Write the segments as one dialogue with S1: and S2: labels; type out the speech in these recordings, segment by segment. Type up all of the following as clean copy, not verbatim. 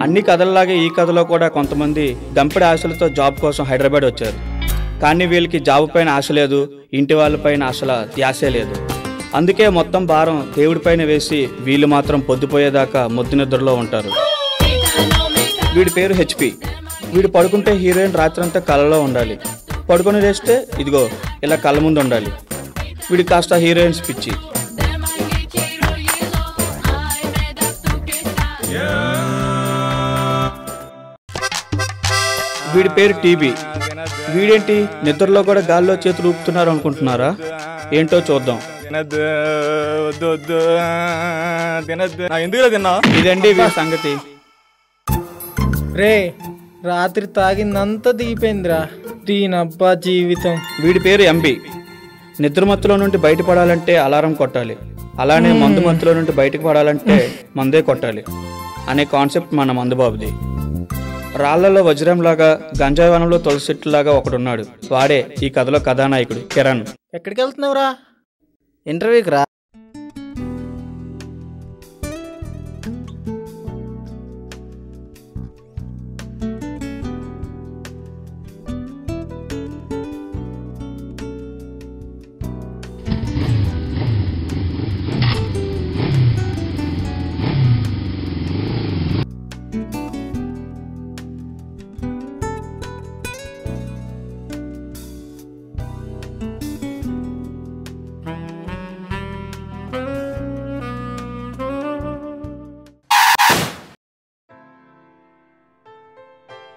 S1: అన్ని కథల్లాగే ఈ కథలో కూడా కొంతమంది గంపెడి ఆశలతో జాబ్ కోసం హైదరాబాద్ వచ్చారు. కానీ వీళ్ళకి జాబ్ పైన ఆశ లేదు, ఇంటి వాళ్ళపైన అసలు ధ్యాసే లేదు. అందుకే మొత్తం భారం దేవుడిపైన వేసి వీళ్ళు మాత్రం పొద్దుపోయేదాకా ముద్దు నిద్రలో ఉంటారు. వీడి పేరు హెచ్పి. వీడు పడుకుంటే హీరోయిన్ రాత్రంతా కళ్ళలో ఉండాలి, పడుకొని వేస్తే ఇదిగో ఇలా కళ్ళ ముందు ఉండాలి. వీడికి కాస్త హీరోయిన్స్ పిచ్చి. వీడి పేరు టీబీ. వీడేంటి నిద్రలో కూడా గాల్లో చేతులు ఊపుతున్నారు అనుకుంటున్నారా? ఏంటో చూద్దాం. ఇదండి వీడి సంగతి.
S2: రే రాత్రి తాగిందంతా దిగిపోయిందిరా, దీనబ్బా జీవితం.
S1: వీడి పేరు ఎంబి. నిద్రమత్తులో నుండి బయటపడాలంటే అలారం కొట్టాలి, అలానే మందు మత్తులో నుండి బయటకు పడాలంటే మందే కొట్టాలి అనే కాన్సెప్ట్ మన మందుబాబుది. రాళ్లలో వజ్రంలాగా, గంజాయి వనంలో తులసి చెట్టులాగా ఒకడున్నాడు. వాడే ఈ కథలో కథానాయకుడు కిరణ్.
S2: ఎక్కడికి వెళ్తున్నావురా? ఇంటర్వ్యూకి రా.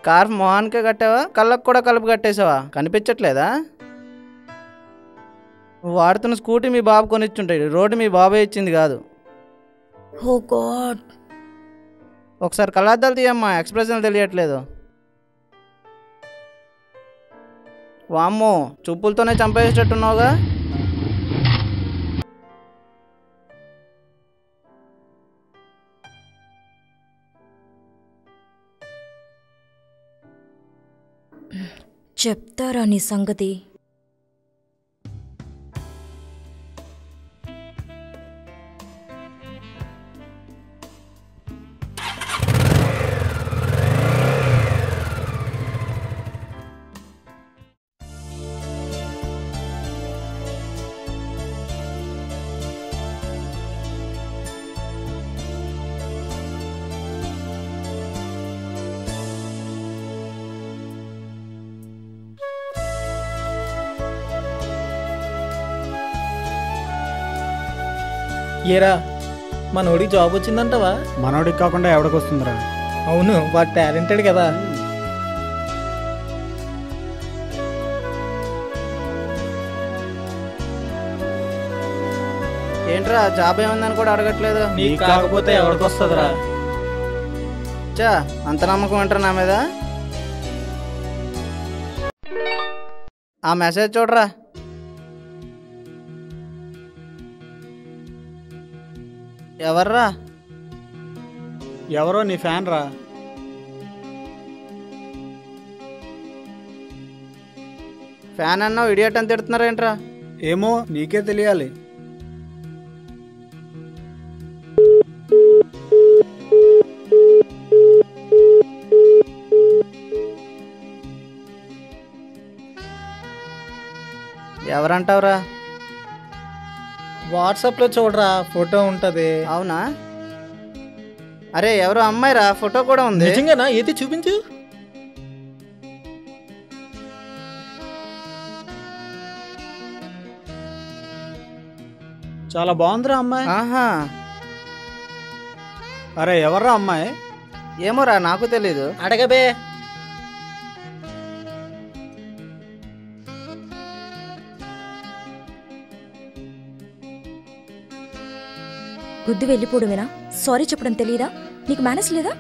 S2: స్కార్ఫ్ మొహానికే కట్టావా, కళ్ళకు కూడా కలుపు కట్టేసావా? కనిపించట్లేదా? నువ్వు వాడుతున్న స్కూటీ మీ బాబు కొనిచ్చుంటాడు, రోడ్డు మీ బాబే ఇచ్చింది కాదు.
S3: ఓ గాడ్.
S2: ఒకసారి కళ్ళద్దాలు తీయమ్మా, ఎక్స్ప్రెషన్ తెలియట్లేదు. వామ్మో, చూపులతోనే చంపేసేటట్టున్నావుగా.
S3: చెప్తారా నీ సంగతి?
S2: ఏరా మనోడికి జాబ్ వచ్చిందంటవా?
S4: మనోడికి కాకుండా ఎవడికి వస్తుందిరా?
S2: అవును, వాడు టాలెంటెడ్ కదా. ఏంట్రా జాబ్ ఏముందని కూడా అడగట్లేదు.
S4: నీకు కాకపోతే ఎవరికి వస్తుందిరా?
S2: చా, అంత నమ్మకం అంటారా నా మీద? ఆ మెసేజ్ చూడరా. ఎవర్రా?
S4: ఎవరో నీ ఫ్యాన్ రా.
S2: ఫ్యాన్ అన్నావు, ఇడియట్ అని తిడుతున్నారేంట్రా?
S4: ఏమో నీకే తెలియాలి.
S2: ఎవరంటావురా? వాట్సాప్లో చూడరా, ఫోటో ఉంటుంది. అవునా? అరే ఎవరో అమ్మాయిరా, ఫోటో కూడా ఉంది.
S5: నిజంగానా? ఏది చూపించు.
S4: చాలా బాగుందిరా అమ్మాయి.
S2: ఆహా,
S4: అరే ఎవర్రా అమ్మాయి?
S2: ఏమోరా, నాకు తెలీదు.
S5: అడగబే.
S3: గుద్దు వెళ్ళిపోవడమేనా? సారీ చెప్పడం తెలీదా? నీకు మేనేజ్ లేదా?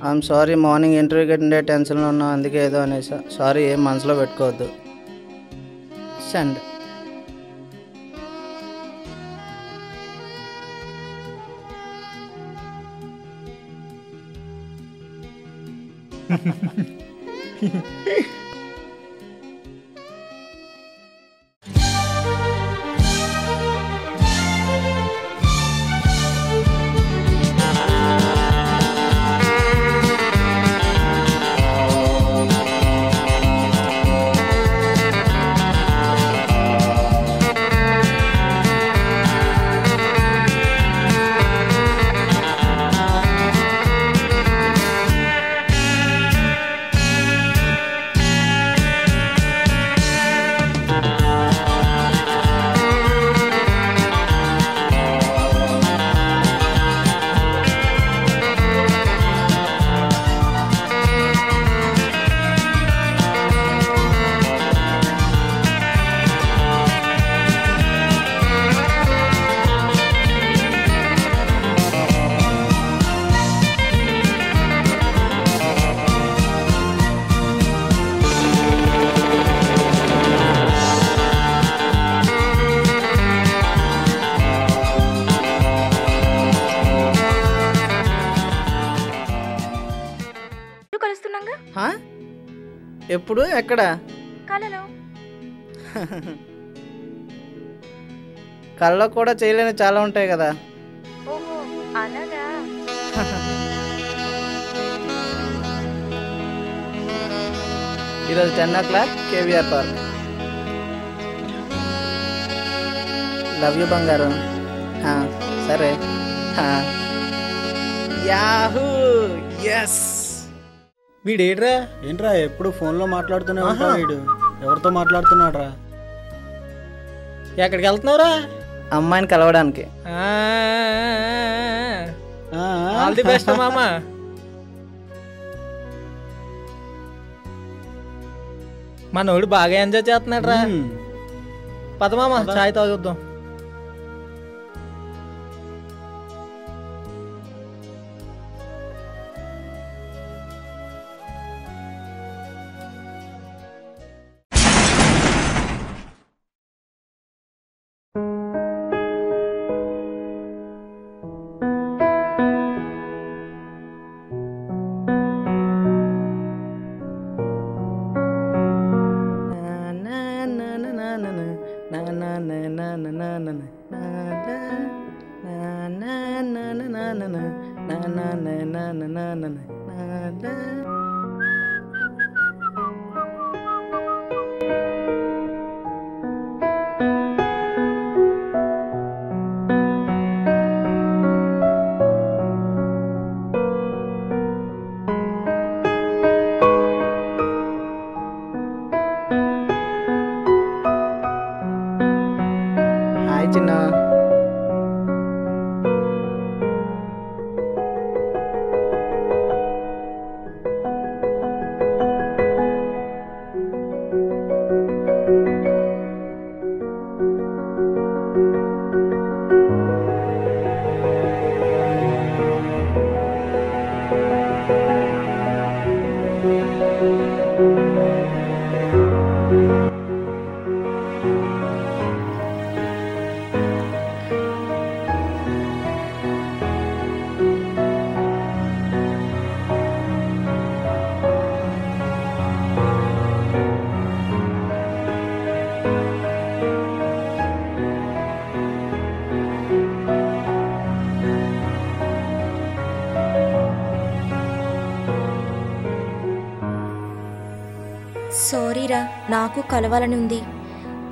S2: ఐఎమ్ సారీ, మార్నింగ్ ఇంటర్వ్యూకి అటెండ్ టెన్షన్లో ఉన్నా, అందుకే ఏదో అనేసా. సారీ, ఏం మనసులో పెట్టుకోవద్దు. సెండ్. ఎప్పుడు ఎక్కడ?
S3: కలలో.
S2: కళ్ళలో కూడా చేయలేని చాలా ఉంటాయి కదా.
S3: ఓహో అలాగా.
S2: ఈరోజు 10 o'clock KVR park. Love you బంగారం. సరే. Yahoo yes.
S4: వీడేట్రా? ఏంట్రా ఎప్పుడు ఫోన్లో మాట్లాడుతూనే ఉంటాడు వీడు. ఎవరితో మాట్లాడుతున్నాడు రా?
S5: ఎక్కడికి వెళ్తున్నావురా?
S2: అమ్మాయిని కలవడానికి.
S5: ఆల్ ది బెస్ట్ మామా. మనోడు బాగా ఎంజాయ్ చేస్తున్నాడు రా. పద మామ చాయ్ తాగుద్దాం.
S2: హాయ్ చిన్న.
S3: సారీరా, నాకు కలవాలని ఉంది,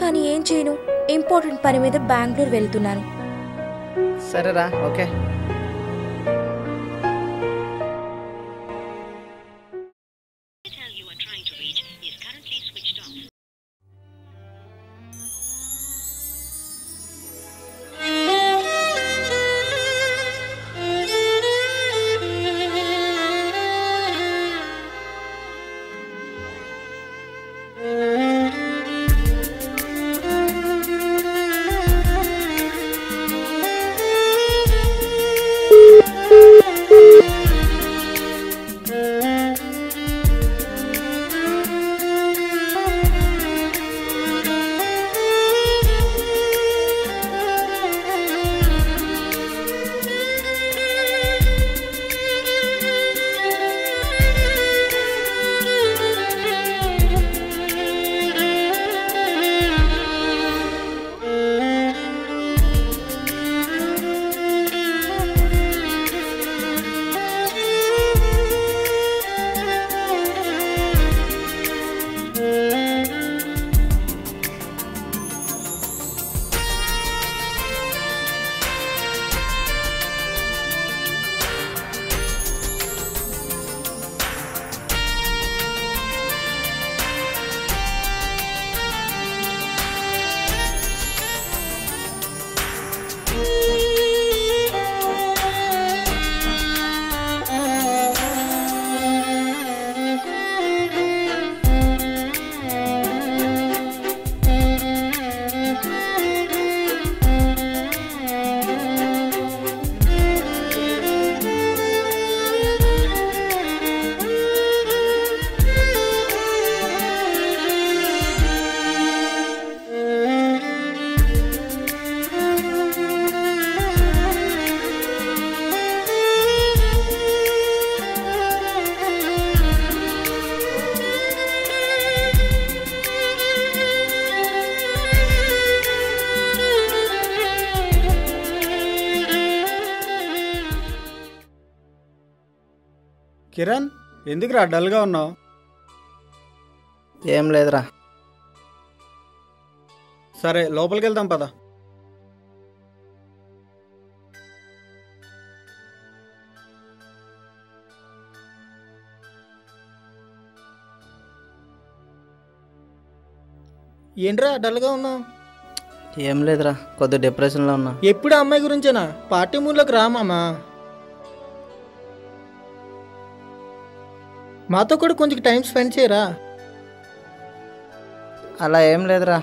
S3: కానీ ఏం చేయను, ఇంపార్టెంట్ పని మీద బెంగళూరు వెళ్తున్నాను.
S2: సరేరా, ఓకే.
S4: కిరణ్, ఎందుకురా డల్గా ఉన్నావు?
S2: ఏం లేదురా.
S4: సరే లోపలికి వెళ్దాం పద.
S5: ఏంట్రా డల్గా ఉన్నావు?
S2: ఏం లేదురా, కొద్దిగా డిప్రెషన్లో ఉన్నా.
S5: ఎప్పుడు అమ్మాయి గురించేనా? పార్టీ మూడ్లోకి రా మామా. మాతో కూడా కొంచెం టైం స్పెండ్ చేయరా.
S2: అలా ఏం లేదురా,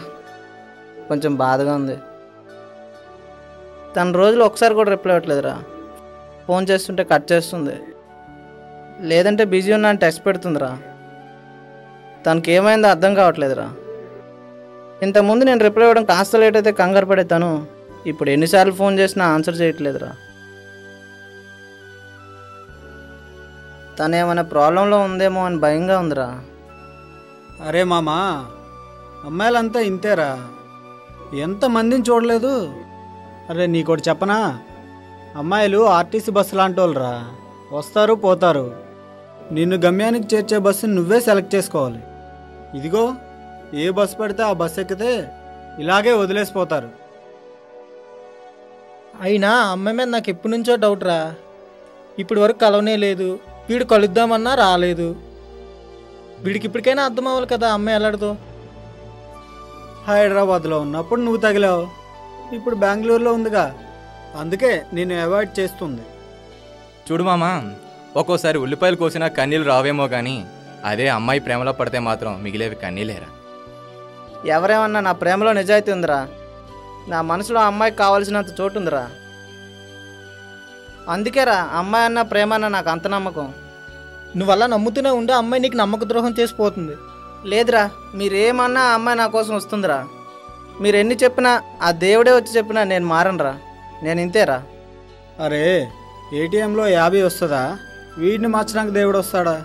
S2: కొంచెం బాధగా ఉంది. తన రోజులు ఒకసారి కూడా రిప్లై ఇవ్వట్లేదురా. ఫోన్ చేస్తుంటే కట్ చేస్తుంది, లేదంటే బిజీ ఉన్నా అని టెక్స్ట్ పెడుతుందిరా. తనకి ఏమైందో అర్థం కావట్లేదురా. ఇంతకుముందు నేను రిప్లై ఇవ్వడం కాస్త లేట్ అయితే కంగారు పడేతాను, ఇప్పుడు ఎన్నిసార్లు ఫోన్ చేసినా ఆన్సర్ చేయట్లేదురా. తను ఏమైనా ప్రాబ్లంలో ఉందేమో అని భయంగా ఉందిరా.
S4: అరే మామా, అమ్మాయిలంతా ఇంతేరా, ఎంతమందిని చూడలేదు. అరే నీకోటి చెప్పనా, అమ్మాయిలు ఆర్టీసీ బస్సు లాంటి వాళ్ళురా. వస్తారు పోతారు. నిన్ను గమ్యానికి చేర్చే బస్సుని నువ్వే సెలెక్ట్ చేసుకోవాలి. ఇదిగో ఏ బస్సు పడితే ఆ బస్సు ఎక్కితే ఇలాగే వదిలేసిపోతారు.
S5: అయినా అమ్మాయి మీద నాకు ఎప్పటి నుంచో డౌట్ రా. ఇప్పటి వరకు కలవనే లేదు. వీడు కలుద్దామన్నా రాలేదు. వీడికి ఇప్పటికైనా అర్థం అవ్వాలి కదా అమ్మాయి ఎలాడదో.
S4: హైదరాబాద్లో ఉన్నప్పుడు నువ్వు తగిలావు, ఇప్పుడు బెంగళూరులో ఉందిగా, అందుకే నేను అవాయిడ్ చేస్తుంది.
S6: చూడు మామా, ఒక్కోసారి ఉల్లిపాయలు కోసినా కన్నీళ్ళు రావేమో కానీ అదే అమ్మాయి ప్రేమలో పడితే మాత్రం మిగిలేవి కన్నీళ్ళేరా.
S2: ఎవరేమన్నా నా ప్రేమలో నిజాయితీ ఉందిరా. నా మనసులో అమ్మాయికి కావాల్సినంత చోటు ఉందిరా. అందుకేరా అమ్మాయి అన్న ప్రేమ అన్న నాకు అంత నమ్మకం.
S5: నువ్వు అలా నమ్ముతూనే ఉండే అమ్మాయి నీకు నమ్మక ద్రోహం చేసిపోతుంది.
S2: లేదురా, మీరేమన్నా ఆ అమ్మాయి నా కోసం వస్తుందిరా. మీరు ఎన్ని చెప్పినా, ఆ దేవుడే వచ్చి చెప్పినా నేను మారనురా. నేను ఇంతేరా.
S4: అరే ఏటీఎంలో 50 వస్తుందా? వీడిని మార్చడానికి దేవుడు వస్తాడా?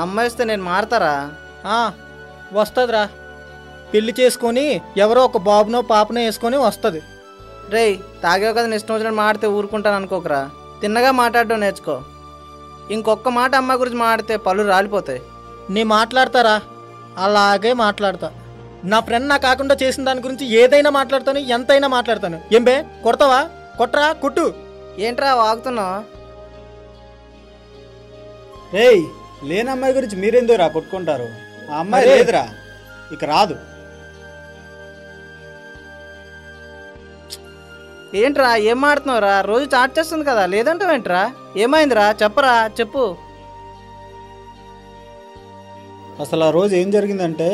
S2: అమ్మాయి వస్తే నేను మారతారా?
S5: వస్తుందిరా. పెళ్లి చేసుకొని ఎవరో ఒక బాబునో పాపనో వేసుకొని వస్తుంది.
S2: రేయ్, తాగావు కదా ఇష్టం వచ్చినట్టు మాడితే ఊరుకుంటాను అనుకోకరా. తిన్నగా మాట్లాడడం నేర్చుకో. ఇంకొక మాట అమ్మాయి గురించి మాడితే పళ్ళు రాలిపోతాయి.
S5: నేను మాట్లాడతారా, అలాగే మాట్లాడతా. నా ఫ్రెండ్ నా కాకుండా చేసిన దాని గురించి ఏదైనా మాట్లాడతాను, ఎంతైనా మాట్లాడతాను. ఏం బే, కొడతావా? కొట్రా, కుట్టు.
S2: ఏంట్రా వాగుతున్నావు?
S4: రేయ్, లేని అమ్మాయి గురించి మీరెందుకు రా కొట్టుకుంటారు? ఆ అమ్మాయి లేదురా, ఇక రాదు.
S2: ఏంట్రా ఏం మాడుతున్నావురా? రోజు చాట్ చేస్తుంది కదా, లేదంటావేంట్రా? ఏమైందిరా చెప్పరా, చెప్పు.
S4: అసలు ఆ రోజు ఏం జరిగిందంటే,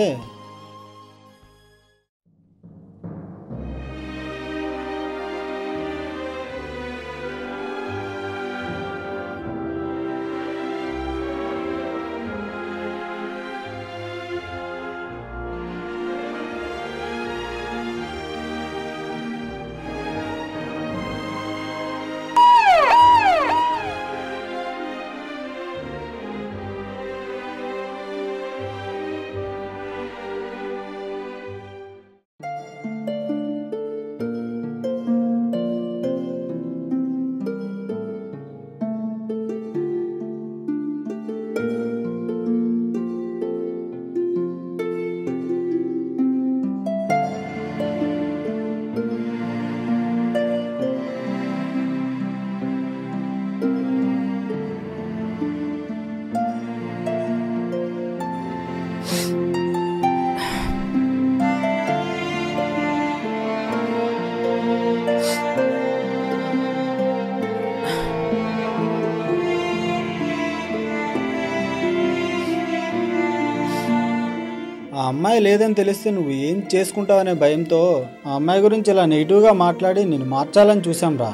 S4: ఆ అమ్మాయి లేదని తెలిస్తే నువ్వు ఏం చేసుకుంటావనే భయంతో ఆ అమ్మాయి గురించి ఇలా నెగిటివ్గా మాట్లాడి నేను మార్చాలని చూసాం రా.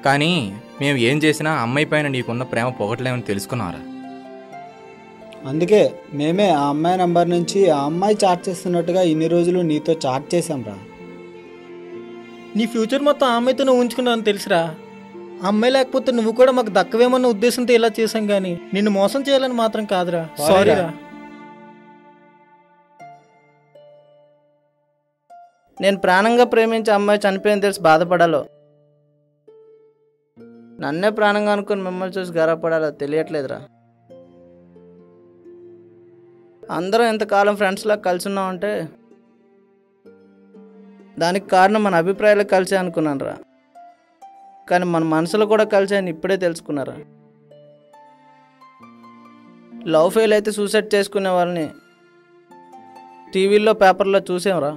S6: కానీ మేము ఏం చేసినా అమ్మాయి పైన నీకున్న ప్రేమ పోగొట్టలేమని తెలుసుకున్నారా.
S4: అందుకే మేమే ఆ అమ్మాయి నంబర్ నుంచి ఆ అమ్మాయి చాట్ చేస్తున్నట్టుగా ఇన్ని రోజులు నీతో చాట్ చేసాం రా.
S5: నీ ఫ్యూచర్ మొత్తం ఆ అమ్మాయితో నువ్వు ఉంచుకున్నావు తెలుసురా. అమ్మాయి లేకపోతే నువ్వు కూడా మాకు దక్కవేమన్న ఉద్దేశంతో ఇలా చేసాం కానీ నిన్ను మోసం చేయాలని మాత్రం కాదురా. సారీరా.
S2: నేను ప్రాణంగా ప్రేమించే అమ్మాయి చనిపోయింది తెలిసి బాధపడాలో, నన్నే ప్రాణంగా అనుకుని మిమ్మల్ని చూసి గర్వపడాలో తెలియట్లేదురా. అందరం ఇంతకాలం ఫ్రెండ్స్లా కలిసి ఉన్నామంటే దానికి కారణం మన అభిప్రాయాలు కలిసే అనుకున్నాను రా. కానీ మన మనసులో కూడా కలిసే అని ఇప్పుడే తెలుసుకున్నారా. లవ్ ఫెయిల్ అయితే సూసైడ్ చేసుకునే వాళ్ళని టీవీల్లో పేపర్లో చూసాంరా.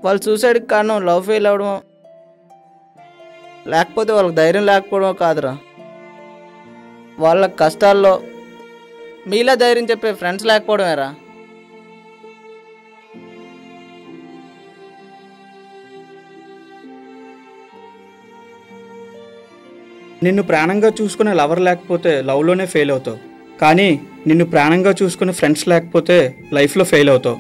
S2: వాళ్ళు సూసైడ్కి కారణం లవ్ ఫెయిల్ అవ్వడమో లేకపోతే వాళ్ళకి ధైర్యం లేకపోవడమో కాదురా, వాళ్ళ కష్టాల్లో మీలా ధైర్యం చెప్పే ఫ్రెండ్స్ లేకపోవడమేరా.
S1: నిన్ను ప్రాణంగా చూసుకునే లవర్ లేకపోతే లవ్లోనే ఫెయిల్ అవుతావు, కానీ నిన్ను ప్రాణంగా చూసుకునే ఫ్రెండ్స్ లేకపోతే లైఫ్లో ఫెయిల్ అవుతావు.